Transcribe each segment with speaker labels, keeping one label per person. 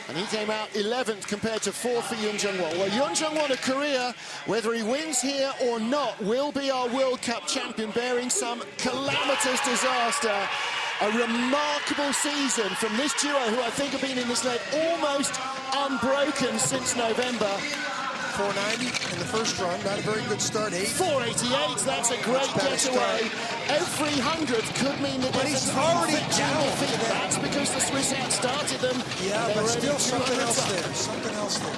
Speaker 1: And he came out 11th compared to 4th for Yoon Jung-won. Well, Yoon Jung-won of Korea, whether he wins here or not, will be our World Cup champion, bearing some calamitous disaster. A remarkable season from this duo, who I think have been in this leg almost unbroken since November.
Speaker 2: 490 in the first run, not a very good start.
Speaker 1: 488, that's a great getaway. Every 100th could mean the difference.
Speaker 2: He's already down.
Speaker 1: That's because the Swiss had started them.
Speaker 2: Yeah, but still something else there. Something else there.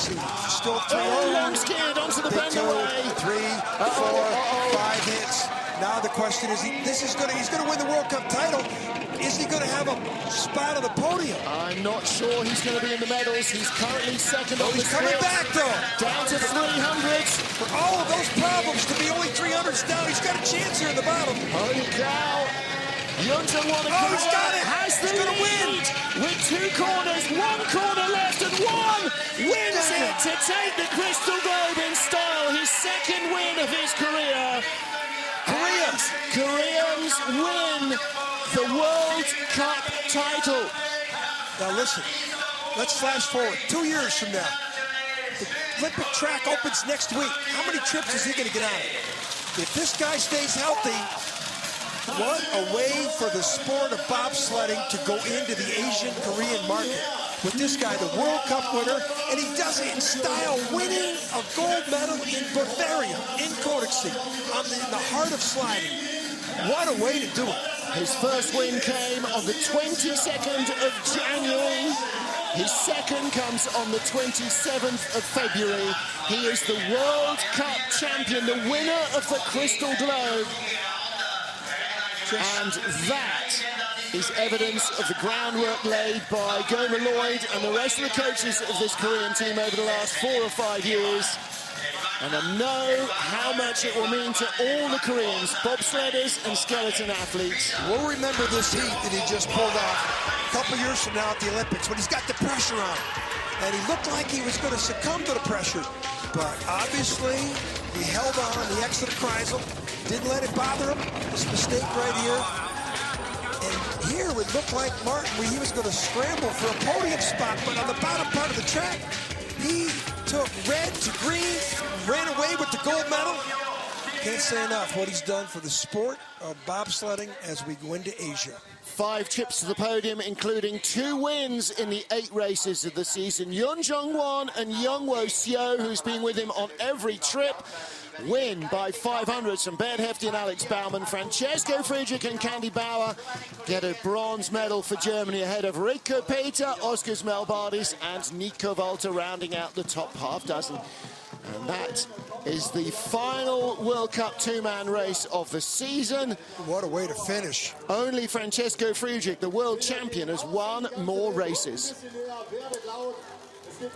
Speaker 2: See, still 3.
Speaker 1: Oh, long skid onto the bend away.
Speaker 2: 3, 4, 5 hits. Now the question is, he's going to win the World Cup title. Is he going to have a spot on the podium?
Speaker 1: I'm not sure he's going to be in the medals. He's currently second on the
Speaker 2: He's coming back, though.
Speaker 1: Down to 300s.
Speaker 2: For all of those problems, to be only 300s down, he's got a chance here in the bottom.
Speaker 1: Holy cow. Yoon Jung-won
Speaker 2: he's got it.
Speaker 1: Has the lead win. With 2 corners, 1 corner left, and 1 wins it to take the Crystal Globe in style. His second win of his career. Koreans win the World Cup title.
Speaker 2: Now listen, let's flash forward 2 years from now. The Olympic track opens next week. How many trips is he going to get on it? If this guy stays healthy, what a way for the sport of bobsledding to go into the Asian Korean market. With this guy, the World Cup winner, and he does it in style, winning a gold medal in Bavaria, in Kodaksee, in the heart of sliding. What a way to do it.
Speaker 1: His first win came on the 22nd of January. His second comes on the 27th of February. He is the World Cup champion, the winner of the Crystal Globe. And that is evidence of the groundwork laid by Gomer Lloyd and the rest of the coaches of this Korean team over the last 4 or 5 years. And I know how much it will mean to all the Koreans, bobsledders and skeleton athletes.
Speaker 2: We'll remember this heat that he just pulled off a couple years from now at the Olympics when he's got the pressure on him. And he looked like he was going to succumb to the pressure. But obviously, he held on, the exit of Kreisel, didn't let it bother him. This mistake right here. And here it looked like Martin, where he was going to scramble for a podium spot, but on the bottom part of the track, he took red to green, ran away with the gold medal. Can't say enough what he's done for the sport of bobsledding as we go into Asia.
Speaker 1: 5 trips to the podium, including 2 wins in the 8 races of the season. Yoon Jung-won and Youngwo Seo, who's been with him on every trip, win by 500s from Ben Hefty and Alex Baumann. Francesco Friedrich and Candy Bauer get a bronze medal for Germany ahead of Rico Peter, Oskar Melbardis and Nico Walter rounding out the top half dozen. And that is the final World Cup 2-man race of the season.
Speaker 2: What a way to finish.
Speaker 1: Only Francesco Friedrich, the world champion, has won more races.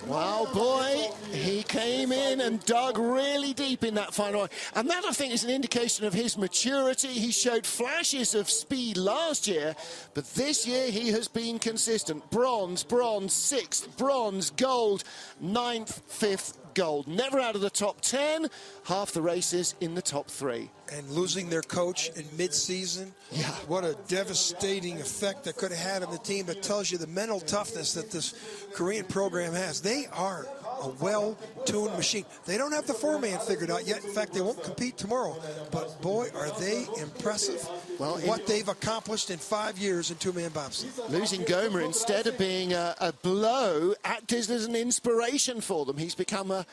Speaker 1: Well, boy, he came in and dug really deep in that final one. And that, I think, is an indication of his maturity. He showed flashes of speed last year, but this year he has been consistent. Bronze, bronze, 6th, bronze, gold, 9th, 5th, gold. Never out of the top 10, half the races in the top 3.
Speaker 2: And losing their coach in mid-season,
Speaker 1: yeah,
Speaker 2: what a devastating effect that could have had on the team. That tells you the mental toughness that this Korean program has. They are a well-tuned machine. They don't have the 4-man figured out yet. In fact, they won't compete tomorrow. But boy, are they impressive. Well, what they've accomplished in 5 years in 2-man bobsled.
Speaker 1: Losing Gomer, instead of being a blow, acted as an inspiration for them. He's become a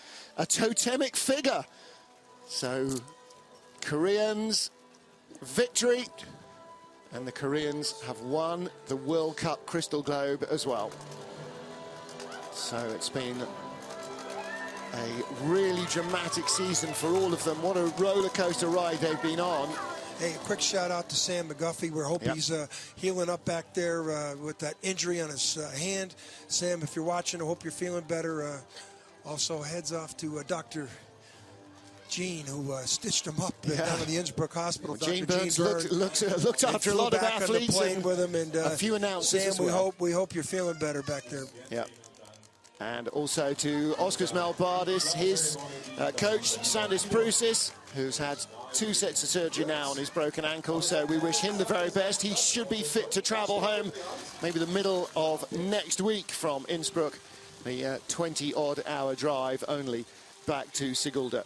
Speaker 1: totemic figure. So Koreans, victory, and the Koreans have won the World Cup Crystal Globe as well. So it's been a really dramatic season for all of them. What a roller coaster ride they've been on.
Speaker 2: Hey, a quick shout out to Sam McGuffey. We hope he's healing up back there with that injury on his hand. Sam, if you're watching, I hope you're feeling better. Also, heads off to Dr. Gene, who stitched him up down in the Innsbruck Hospital.
Speaker 1: Gene Burns looked after a lot of athletes.
Speaker 2: Playing with him, and
Speaker 1: a few announcers
Speaker 2: Sam,
Speaker 1: as well.
Speaker 2: we hope you're feeling better back there.
Speaker 1: Yeah. And also to Oskar Melbardis, his coach, Sandis Prusis, who's had 2 sets of surgery now on his broken ankle, so we wish him the very best. He should be fit to travel home maybe the middle of next week from Innsbruck, the 20-odd hour drive only back to Sigulda.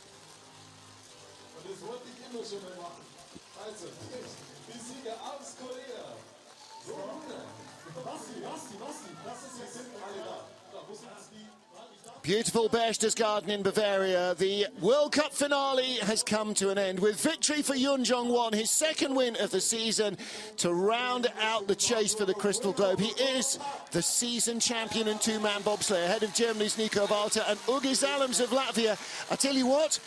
Speaker 1: Beautiful Berchtesgaden in Bavaria. The World Cup finale has come to an end with victory for Yun Jong-won, his second win of the season, to round out the chase for the Crystal Globe. He is the season champion in two-man bobsleigh, ahead of Germany's Nico Walter and Ugis Allams of Latvia. I tell you what,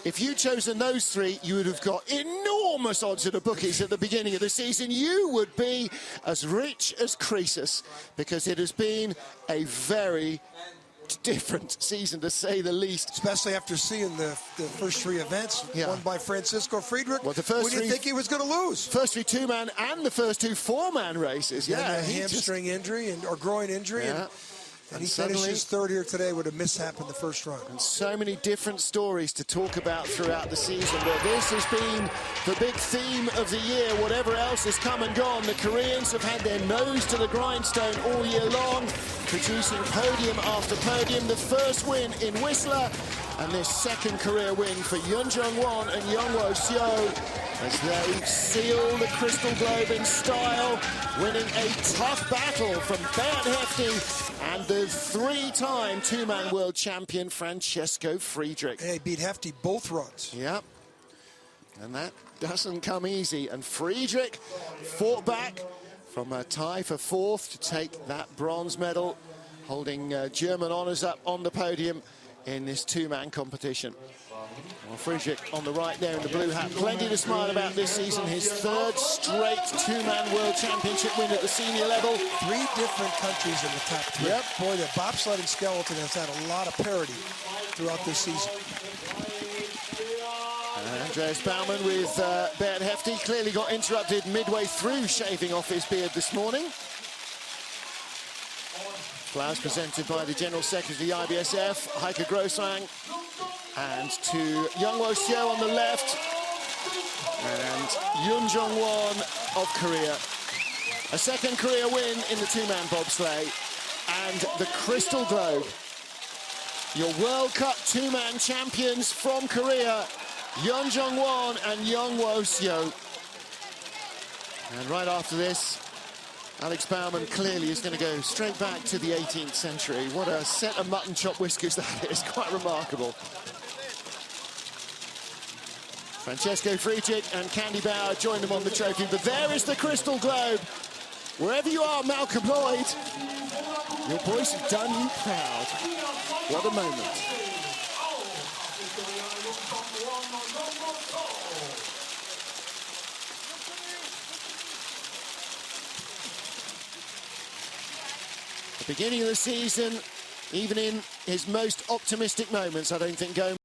Speaker 1: if you'd chosen those three, you would have got enormous odds at the bookies at the beginning of the season. You would be as rich as Croesus, because it has been a very different season, to say the least.
Speaker 2: Especially after seeing the first three events won by Francisco Friedrich.
Speaker 1: Well, the first
Speaker 2: we didn't think he was going to lose.
Speaker 1: First three two-man and the first two four-man races.
Speaker 2: Yeah, a hamstring injury or groin injury.
Speaker 1: Yeah.
Speaker 2: And he finishes third here today with a mishap in the first run.
Speaker 1: And so many different stories to talk about throughout the season, but this has been the big theme of the year. Whatever else has come and gone, the Koreans have had their nose to the grindstone all year long, producing podium after podium. The first win in Whistler, and this second career win for Yun Jong-won and Youngwoo Seo, as they seal the Crystal Globe in style, winning a tough battle from Beat Hefty and the three-time two-man world champion Francesco Friedrich.
Speaker 2: Hey, beat Hefty both runs.
Speaker 1: Yep, and that doesn't come easy. And Friedrich fought back from a tie for fourth to take that bronze medal, holding German honours up on the podium in this two-man competition. Well, Friedrich on the right there in the blue hat, plenty to smile about this season. His third straight two-man world championship win at the senior level.
Speaker 2: 3 different countries in the top 3.
Speaker 1: Yep.
Speaker 2: Boy, the bobsledding skeleton has had a lot of parity throughout this season.
Speaker 1: Andreas Baumann with Beat Hefty clearly got interrupted midway through shaving off his beard this morning. Flowers presented by the General Secretary of the IBSF, Heike Grossang. And to Youngwoo Seo on the left, and Yun Jong-won of Korea. A second career win in the two-man bobsleigh, and the Crystal Globe. Your World Cup two-man champions from Korea, Yun Jong-won and Youngwoo Seo. And right after this, Alex Baumann clearly is going to go straight back to the 18th century. What a set of mutton chop whiskers that is, quite remarkable. Francesco Friedrich and Candy Bauer join them on the trophy, but there is the Crystal Globe. Wherever you are, Malcolm Lloyd, your boys have done you proud. What a moment. The beginning of the season, even in his most optimistic moments, I don't think going